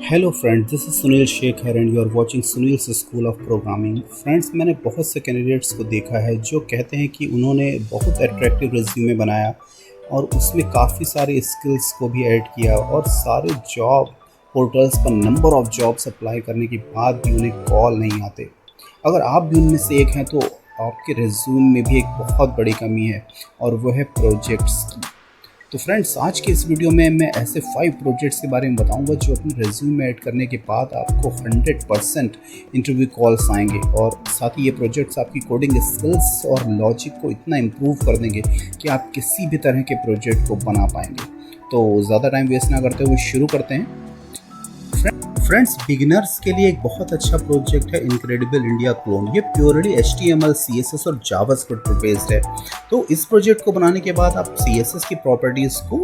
Hello friends, this is Sunil Shekhar and you are watching Sunil's school of programming. Friends, मैंने बहुत से candidates को देखा है जो कहते हैं कि उन्होंने बहुत अट्रैक्टिव रिज्यूमे बनाया और उसमें काफ़ी सारे स्किल्स को भी ऐड किया और सारे जॉब पोर्टल्स पर नंबर ऑफ़ जॉब्स अप्लाई करने के बाद भी उन्हें कॉल नहीं आते। अगर आप भी उनमें से एक हैं तो आपके रिज्यूम में भी एक बहुत बड़ी कमी है और वो है प्रोजेक्ट्स की। तो फ्रेंड्स, आज के इस वीडियो में मैं ऐसे 5 प्रोजेक्ट्स के बारे में बताऊंगा जो अपने रिज्यूम में ऐड करने के बाद आपको 100% इंटरव्यू कॉल्स आएंगे और साथ ही ये प्रोजेक्ट्स आपकी कोडिंग स्किल्स और लॉजिक को इतना इम्प्रूव कर देंगे कि आप किसी भी तरह के प्रोजेक्ट को बना पाएंगे। तो ज़्यादा टाइम वेस्ट ना करते हुए शुरू करते हैं। फ्रेंड्स, बिगिनर्स के लिए एक बहुत अच्छा प्रोजेक्ट है इनक्रेडिबल इंडिया क्लोन। ये प्योरली HTML, CSS और जावास्क्रिप्ट पर बेस्ड है। तो इस प्रोजेक्ट को बनाने के बाद आप CSS की प्रॉपर्टीज़ को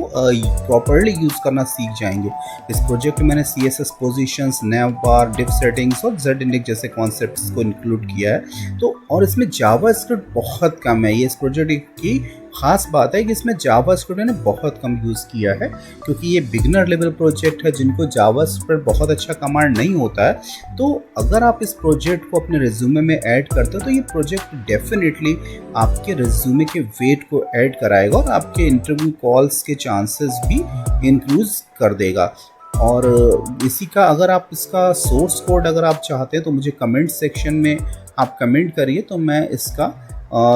प्रॉपरली यूज़ करना सीख जाएंगे। इस प्रोजेक्ट में मैंने CSS पोजीशंस, nav बार, div सेटिंग्स और Z-index जैसे कॉन्सेप्ट्स को इंक्लूड किया है। तो और इसमें जावास्क्रिप्ट बहुत कम है। ये इस प्रोजेक्ट की खास बात है कि इसमें जावास्क्रिप्ट मैंने बहुत कम यूज़ किया है क्योंकि ये बिगिनर लेवल प्रोजेक्ट है जिनको जावास्क्रिप्ट बहुत अच्छा कमांड नहीं होता है। तो अगर आप इस प्रोजेक्ट को अपने रिज्यूमे में ऐड करते हो तो ये प्रोजेक्ट डेफिनेटली आपके रिज्यूमे के वेट को ऐड कराएगा और आपके इंटरव्यू कॉल्स के चांसेस भी इंक्रीज कर देगा। और इसी का अगर आप इसका सोर्स कोड अगर आप चाहते हैं तो मुझे कमेंट सेक्शन में आप कमेंट करिए तो मैं इसका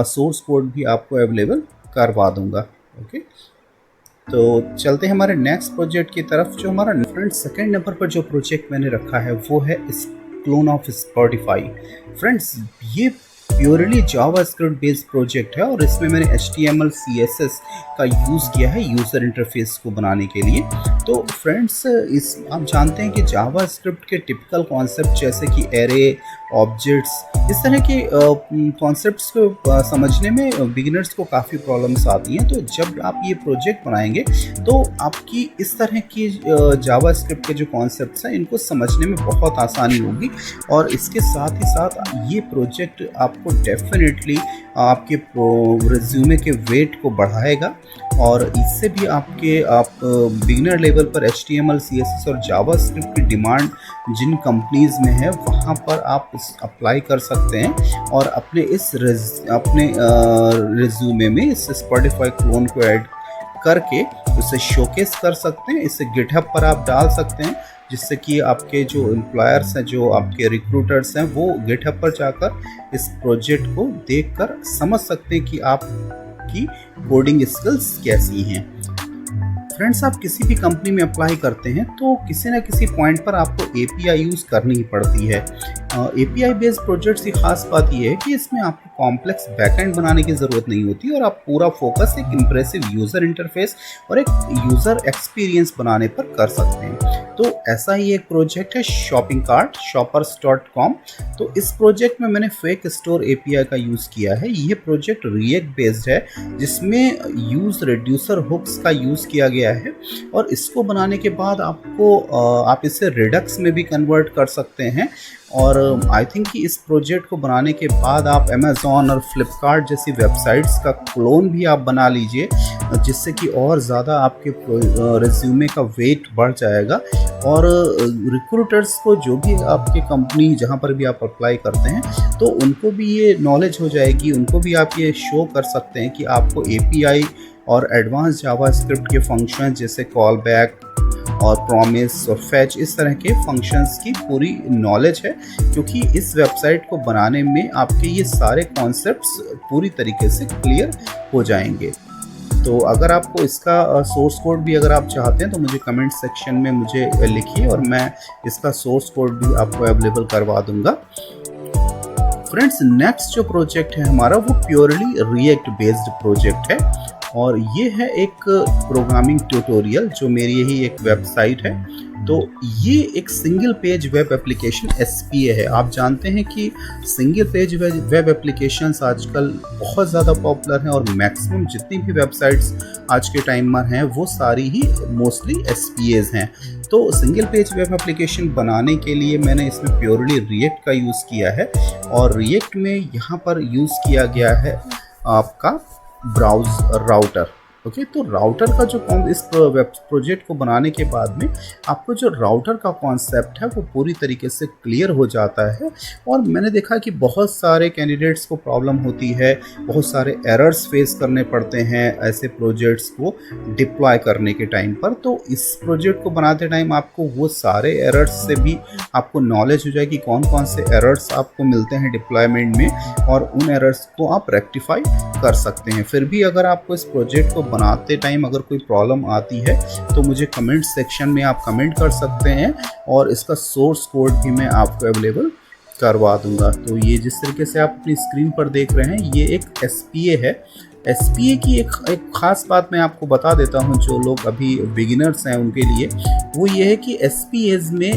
सोर्स कोड भी आपको अवेलेबल करवा दूंगा। ओके, तो चलते हैं हमारे नेक्स्ट प्रोजेक्ट की तरफ। जो हमारा फ्रेंड सेकंड नंबर पर जो प्रोजेक्ट मैंने रखा है वो है इस क्लोन ऑफ स्पॉटिफाई। फ्रेंड्स, ये प्योरली जावास्क्रिप्ट बेस्ड प्रोजेक्ट है और इसमें मैंने HTML, CSS का यूज़ किया है यूज़र इंटरफेस को बनाने के लिए। तो फ्रेंड्स, इस आप जानते हैं कि जावास्क्रिप्ट के टिपिकल कॉन्सेप्ट जैसे कि एरे, ऑब्जेक्ट्स, इस तरह के कॉन्सेप्ट्स को समझने में बिगिनर्स को काफ़ी प्रॉब्लम्स आती हैं। तो जब आप ये प्रोजेक्ट बनाएंगे तो आपकी इस तरह की जावास्क्रिप्ट के जो कॉन्सेप्ट्स हैं इनको समझने में बहुत आसानी होगी और इसके साथ ही साथ ये प्रोजेक्ट आपको डेफिनेटली आपके रिज्यूमे के वेट को बढ़ाएगा और इससे भी आप बिगिनर लेवल पर HTML, CSS और जावास्क्रिप्ट की डिमांड जिन कंपनीज़ में है वहाँ पर आप अप्लाई कर सकते हैं और अपने रिज्यूमे में इस स्पॉटिफाई क्लोन को ऐड करके उसे शोकेस कर सकते हैं। इसे गिटहब पर आप डाल सकते हैं जिससे कि आपके जो एम्प्लॉयर्स हैं, जो आपके रिक्रूटर्स हैं, वो गिटहब पर जाकर इस प्रोजेक्ट को देखकर समझ सकते हैं कि आपकी कोडिंग स्किल्स कैसी हैं। फ्रेंड्स, आप किसी भी कंपनी में अप्लाई करते हैं तो किसी न किसी पॉइंट पर आपको API यूज़ करनी ही पड़ती है। API बेस्ड प्रोजेक्ट्स की खास बात यह है कि इसमें आपको कॉम्प्लेक्स बैकएंड बनाने की ज़रूरत नहीं होती और आप पूरा फोकस एक इम्प्रेसिव यूज़र इंटरफेस और एक यूज़र एक्सपीरियंस बनाने पर कर सकते हैं। तो ऐसा ही एक प्रोजेक्ट है शॉपिंग कार्ट shoppers.com। तो इस प्रोजेक्ट में मैंने फेक स्टोर API का यूज़ किया है। ये प्रोजेक्ट रिएक्ट बेस्ड है जिसमें यूज़ रिड्यूसर हुक्स का यूज़ किया गया है और इसको बनाने के बाद आप इसे रिडक्स में भी कन्वर्ट कर सकते हैं। और आई थिंक कि इस प्रोजेक्ट को बनाने के बाद आप अमेज़ॉन और फ्लिपकार्ट जैसी वेबसाइट्स का क्लोन भी आप बना लीजिए जिससे कि और ज़्यादा आपके रिज्यूमे का वेट बढ़ जाएगा और रिक्रूटर्स को, जो भी आपके कंपनी जहाँ पर भी आप अप्लाई करते हैं, तो उनको भी ये नॉलेज हो जाएगी, उनको भी आप ये शो कर सकते हैं कि आपको API और एडवांस जावास्क्रिप्ट के फंक्शन जैसे कॉल बैक और प्रॉमिस और फैच, इस तरह के फंक्शंस की पूरी नॉलेज है क्योंकि इस वेबसाइट को बनाने में आपके ये सारे कॉन्सेप्ट्स पूरी तरीके से क्लियर हो जाएंगे। तो अगर आपको इसका सोर्स कोड भी अगर आप चाहते हैं तो मुझे कमेंट सेक्शन में मुझे लिखिए और मैं इसका सोर्स कोड भी आपको अवेलेबल करवा दूंगा। फ्रेंड्स, नेक्स्ट जो प्रोजेक्ट है हमारा वो प्योरली रिएक्ट बेस्ड प्रोजेक्ट है और ये है एक प्रोग्रामिंग ट्यूटोरियल जो मेरी ही एक वेबसाइट है। तो ये एक single page web application SPA है। आप जानते हैं कि सिंगल पेज वेब एप्लीकेशंस आजकल बहुत ज़्यादा पॉपुलर हैं और मैक्सिमम जितनी भी वेबसाइट्स आज के टाइम में हैं वो सारी ही मोस्टली SPAs हैं। तो सिंगल पेज वेब एप्लीकेशन बनाने के लिए मैंने इसमें प्योरली रिएक्ट का यूज़ किया है और रिएक्ट में यहाँ पर यूज़ किया गया है आपका ब्राउज राउटर। ओके, तो राउटर का जो इस वेब प्रोजेक्ट को बनाने के बाद में आपको जो राउटर का कॉन्सेप्ट है वो पूरी तरीके से क्लियर हो जाता है। और मैंने देखा कि बहुत सारे कैंडिडेट्स को प्रॉब्लम होती है, बहुत सारे एरर्स फेस करने पड़ते हैं ऐसे प्रोजेक्ट्स को डिप्लॉय करने के टाइम पर। तो इस प्रोजेक्ट को बनाते टाइम आपको वो सारे एरर्स से भी आपको नॉलेज हो जाए कि कौन कौन से एरर्स आपको मिलते हैं डिप्लॉयमेंट में, और उन एरर्स को आप रेक्टिफाई कर सकते हैं। फिर भी अगर आपको इस प्रोजेक्ट को बनाते टाइम अगर कोई प्रॉब्लम आती है तो मुझे कमेंट सेक्शन में आप कमेंट कर सकते हैं, और इसका सोर्स कोड भी मैं आपको अवेलेबल करवा दूंगा। तो ये जिस तरीके से आप अपनी स्क्रीन पर देख रहे हैं, ये एक SPA है। SPA की एक ख़ास बात मैं आपको बता देता हूं, जो लोग अभी बिगिनर्स हैं उनके लिए, वो ये है कि SPAs में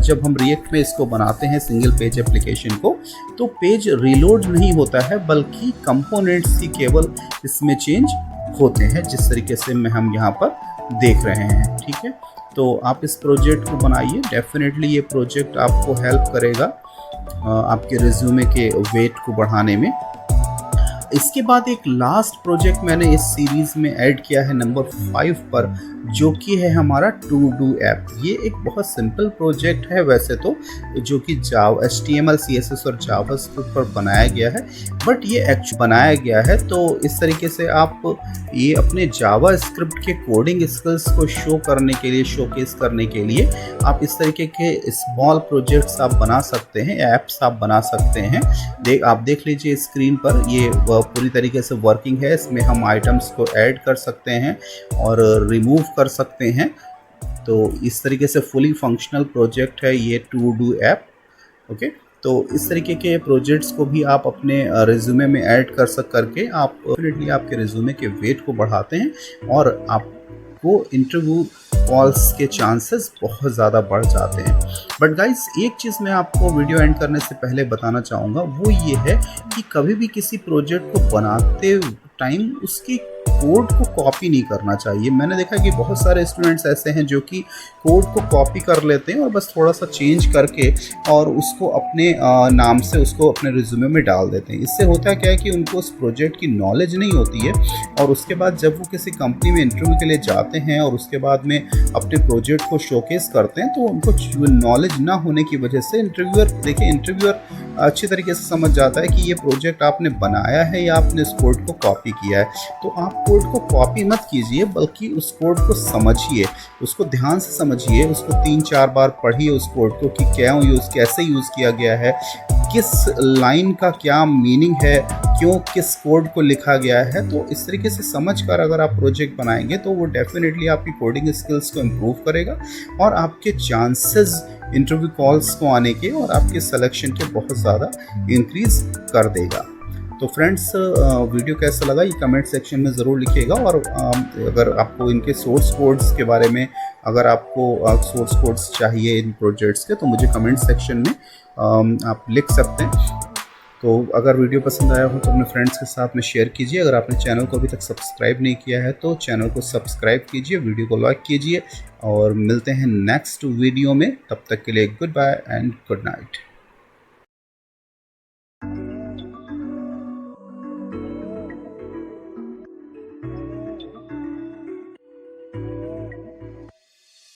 जब हम रिएक्ट में इसको बनाते हैं सिंगल पेज एप्लीकेशन को, तो पेज रीलोड नहीं होता है, बल्कि कंपोनेंट्स ही केवल इसमें चेंज होते हैं, जिस तरीके से हम यहाँ पर देख रहे हैं। ठीक है, तो आप इस प्रोजेक्ट को बनाइए, डेफिनेटली ये प्रोजेक्ट आपको हेल्प करेगा आपके रिज्यूमे के वेट को बढ़ाने में। इसके बाद एक लास्ट प्रोजेक्ट मैंने इस सीरीज़ में ऐड किया है नंबर 5 पर, जो कि है हमारा टू डू ऐप। ये एक बहुत सिंपल प्रोजेक्ट है वैसे तो, जो कि HTML CSS और जावास्क्रिप्ट पर बनाया गया है, बट ये एक्चुअली बनाया गया है तो इस तरीके से आप ये अपने जावास्क्रिप्ट के कोडिंग स्किल्स को शो करने के लिए, शोकेस करने के लिए आप इस तरीके के स्मॉल प्रोजेक्ट्स आप बना सकते हैं, ऐप्स आप बना सकते हैं। आप देख लीजिए स्क्रीन पर, ये पूरी तरीके से वर्किंग है। इसमें हम आइटम्स को ऐड कर सकते हैं और रिमूव कर सकते हैं। तो इस तरीके से फुली फंक्शनल प्रोजेक्ट है ये टू डू ऐप। ओके, तो इस तरीके के प्रोजेक्ट्स को भी आप अपने रिज्यूमे में ऐड करके आप डेफिनेटली आपके रिज्यूमे के वेट को बढ़ाते हैं, और आपको इंटरव्यू कॉल्स के चांसेस बहुत ज़्यादा बढ़ जाते हैं। बट गाइस, एक चीज़ मैं आपको वीडियो एंड करने से पहले बताना चाहूँगा, वो ये है कि कभी भी किसी प्रोजेक्ट को बनाते टाइम उसकी कोड को कॉपी नहीं करना चाहिए। मैंने देखा कि बहुत सारे स्टूडेंट्स ऐसे हैं जो कि कोड को कॉपी कर लेते हैं और बस थोड़ा सा चेंज करके और उसको अपने नाम से उसको अपने रिज्यूमे में डाल देते हैं। इससे होता क्या है कि उनको उस प्रोजेक्ट की नॉलेज नहीं होती है, और उसके बाद जब वो किसी कंपनी में इंटरव्यू के लिए जाते हैं और उसके बाद में अपने प्रोजेक्ट को शोकेस करते हैं, तो उनको नॉलेज ना होने की वजह से इंटरव्यूअर अच्छी तरीके से समझ जाता है कि ये प्रोजेक्ट आपने बनाया है या आपने इस कोड को कॉपी किया है। तो आप कोड को कॉपी मत कीजिए, बल्कि उस कोड को समझिए, उसको ध्यान से समझिए, उसको 3-4 बार पढ़िए उस कोड को कि कैसे यूज़ किया गया है, किस लाइन का क्या मीनिंग है, क्यों किस कोड को लिखा गया है। तो इस तरीके से समझकर अगर आप प्रोजेक्ट बनाएंगे तो वो डेफिनेटली आपकी कोडिंग स्किल्स को इम्प्रूव करेगा और आपके चांसेस इंटरव्यू कॉल्स को आने के और आपके सिलेक्शन के बहुत ज़्यादा इंक्रीज कर देगा। तो फ्रेंड्स, वीडियो कैसा लगा ये कमेंट सेक्शन में ज़रूर लिखिएगा, और अगर आपको इनके सोर्स कोड्स के बारे में, अगर आपको सोर्स कोड्स चाहिए इन प्रोजेक्ट्स के, तो मुझे कमेंट सेक्शन में आप लिख सकते हैं। तो अगर वीडियो पसंद आया हो तो अपने फ्रेंड्स के साथ में शेयर कीजिए। अगर आपने चैनल को अभी तक सब्सक्राइब नहीं किया है तो चैनल को सब्सक्राइब कीजिए, वीडियो को लाइक कीजिए, और मिलते हैं नेक्स्ट वीडियो में। तब तक के लिए good bye and good night.